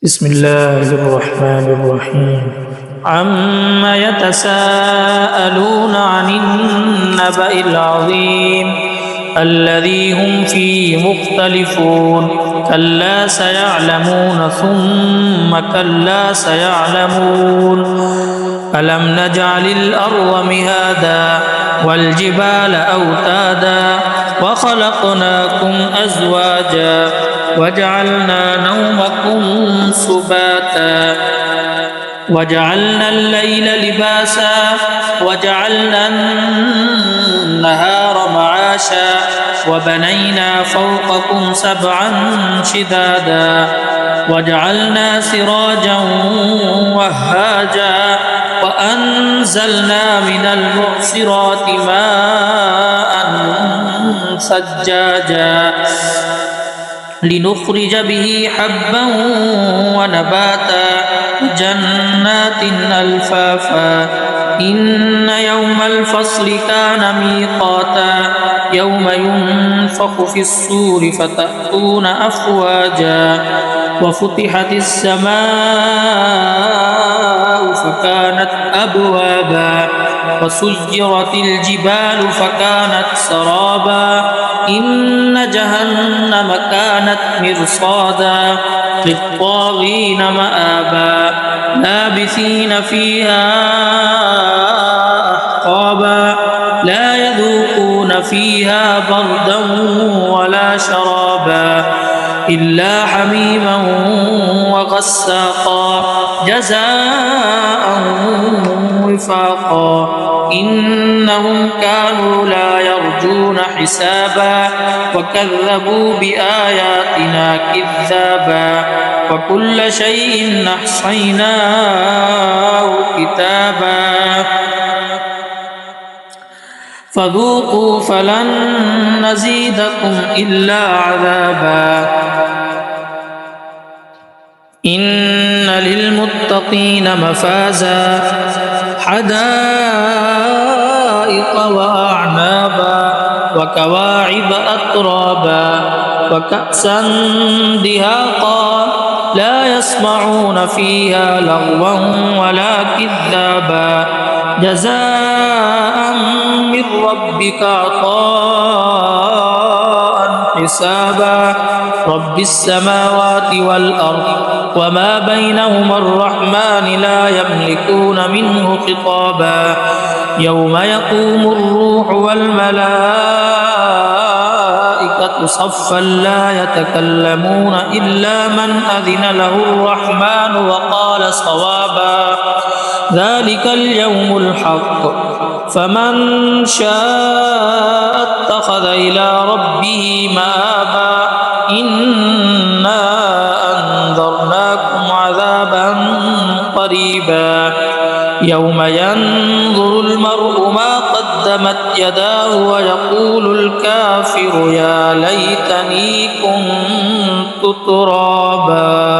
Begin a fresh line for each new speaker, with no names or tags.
بسم الله الرحمن الرحيم عم يتساءلون عن النبأ العظيم الذي هم فيه مختلفون كلا سيعلمون ثم كلا سيعلمون ألم نجعل الأرض مهادا والجبال أوتادا وخلقناكم أزواجا وجعلنا نومكم سباتا وجعلنا الليل لباسا وجعلنا النهار معاشا وبنينا فوقكم سبعا شدادا وجعلنا سراجا وهاجا وأنزلنا من المعصرات ماء ثجاجا لنخرج به حبا ونباتا جنات ألفافا إن يوم الفصل كان ميقاتا يوم ينفخ في الصور فتأتون أفواجا وفتحت السماء فكانت أبوابا وسيرت الجبال فكانت سرابا إن جهنم كانت مرصادا للطاغين مآبا لابثين فيها أحقابا لا يذوقون فيها بردا ولا شرابا إلا حميما وغساقا جزاء وفاقا إنهم كانوا لا يرجون حسابا وكذبوا بآياتنا كذابا وكل شيء أحصيناه كتابا فذوقوا فلن نزيدكم إلا عذابا إن للمتقين مفازا حدائق وأعنابا وكواعب أترابا وكأسا دهاقا لا يسمعون فيها لغوا ولا كذابا جزاء من ربك عطاء حسابا رب السماوات والأرض وما بينهما الرحمن لا يملكون منه خطابا يوم يقوم الروح والملائكة صفا لا يتكلمون إلا من أذن له الرحمن وقال صوابا ذلك اليوم الحق فمن شاء اتخذ إلى ربه مآبا إنا أنذرناكم عذابا قريبا يوم ينظر المرء ما قدمت يداه ويقول الكافر يا ليتني كنت ترابا.